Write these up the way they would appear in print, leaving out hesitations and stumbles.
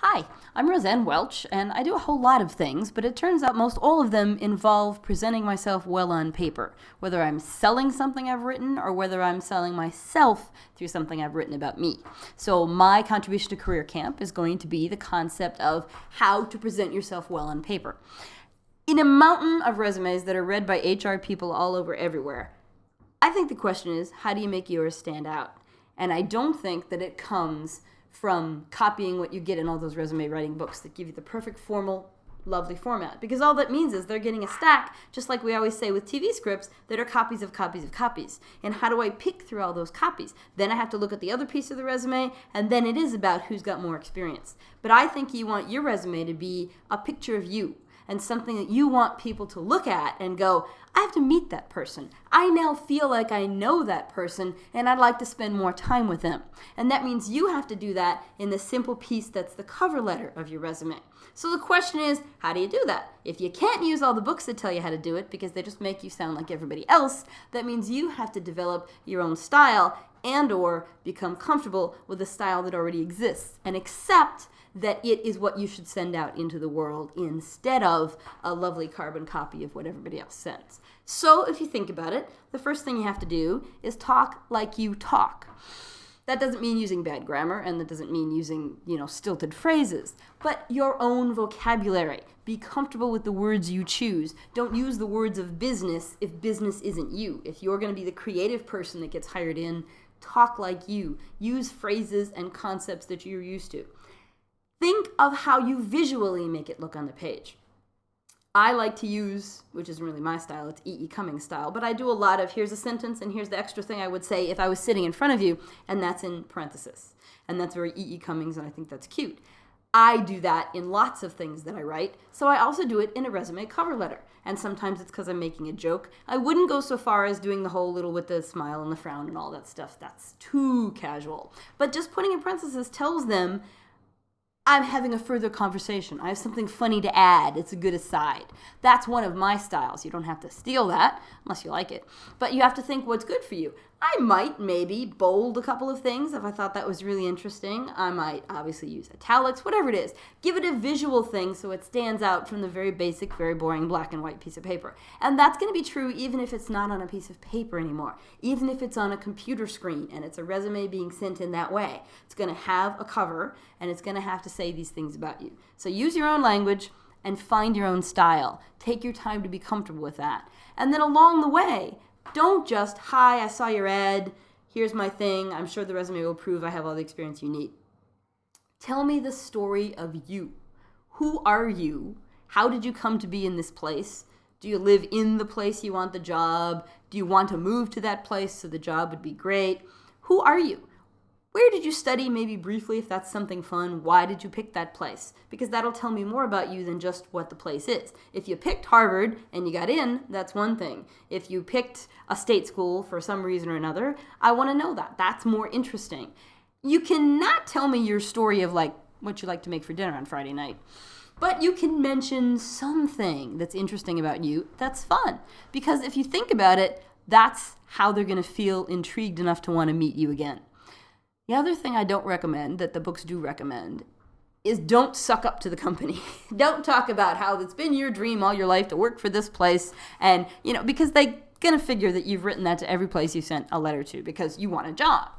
Hi, I'm Rosanne Welch, and I do a whole lot of things, but it turns out most all of them involve presenting myself well on paper, whether I'm selling something I've written or whether I'm selling myself through something I've written about me. So my contribution to CareerCamp is going to be the concept of how to present yourself well on paper. In a mountain of resumes that are read by HR people all over everywhere, I think the question is, how do you make yours stand out? And I don't think that it comes from copying what you get in all those resume writing books that give you the perfect formal, lovely format. Because all that means is they're getting a stack, just like we always say with TV scripts, that are copies of copies of copies. And how do I pick through all those copies? Then I have to look at the other piece of the resume, and then it is about who's got more experience. But I think you want your resume to be a picture of you, and something that you want people to look at and go, I have to meet that person. I now feel like I know that person, and I'd like to spend more time with them. And that means you have to do that in the simple piece that's the cover letter of your resume. So the question is, how do you do that? If you can't use all the books that tell you how to do it because they just make you sound like everybody else, that means you have to develop your own style and or become comfortable with a style that already exists and accept that it is what you should send out into the world instead of a lovely carbon copy of what everybody else sends. So if you think about it, the first thing you have to do is talk like you talk. That doesn't mean using bad grammar, and that doesn't mean using, stilted phrases, but your own vocabulary. Be comfortable with the words you choose. Don't use the words of business if business isn't you. If you're going to be the creative person that gets hired in, talk like you. Use phrases and concepts that you're used to. Think of how you visually make it look on the page. I like to use, which isn't really my style, it's E.E. Cummings style, but I do a lot of here's a sentence and here's the extra thing I would say if I was sitting in front of you, and that's in parenthesis. And that's very E.E. Cummings, and I think that's cute. I do that in lots of things that I write, so I also do it in a resume cover letter. And sometimes it's because I'm making a joke. I wouldn't go so far as doing the whole little with the smile and the frown and all that stuff. That's too casual. But just putting in parenthesis tells them I'm having a further conversation. I have something funny to add. It's a good aside. That's one of my styles. You don't have to steal that unless you like it. But you have to think what's good for you. I might maybe bold a couple of things if I thought that was really interesting. I might obviously use italics, whatever it is. Give it a visual thing so it stands out from the very basic, very boring black and white piece of paper. And that's going to be true even if it's not on a piece of paper anymore. Even if it's on a computer screen and it's a resume being sent in that way. It's going to have a cover and it's going to have to say these things about you. So use your own language and find your own style. Take your time to be comfortable with that. And then along the way, don't just, hi, I saw your ad, here's my thing, I'm sure the resume will prove I have all the experience you need. Tell me the story of you. Who are you? How did you come to be in this place? Do you live in the place you want the job? Do you want to move to that place so the job would be great? Who are you? Where did you study, maybe briefly, if that's something fun? Why did you pick that place? Because that'll tell me more about you than just what the place is. If you picked Harvard and you got in, that's one thing. If you picked a state school for some reason or another, I want to know that. That's more interesting. You cannot tell me your story of what you like to make for dinner on Friday night. But you can mention something that's interesting about you that's fun. Because if you think about it, that's how they're going to feel intrigued enough to want to meet you again. The other thing I don't recommend, that the books do recommend, is don't suck up to the company. Don't talk about how it's been your dream all your life to work for this place, and because they're going to figure that you've written that to every place you sent a letter to because you want a job.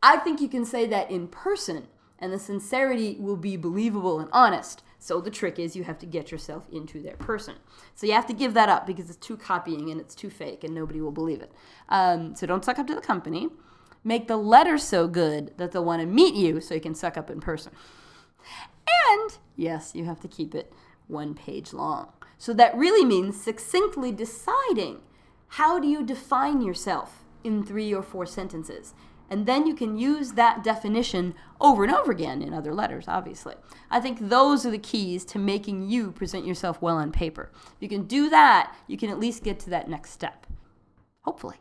I think you can say that in person, and the sincerity will be believable and honest. So the trick is you have to get yourself into their person. So you have to give that up because it's too copying and it's too fake and nobody will believe it. So don't suck up to the company. Make the letter so good that they'll want to meet you so you can suck up in person. And, yes, you have to keep it 1 page long. So that really means succinctly deciding how do you define yourself in 3 or 4 sentences. And then you can use that definition over and over again in other letters, obviously. I think those are the keys to making you present yourself well on paper. If you can do that, you can at least get to that next step. Hopefully.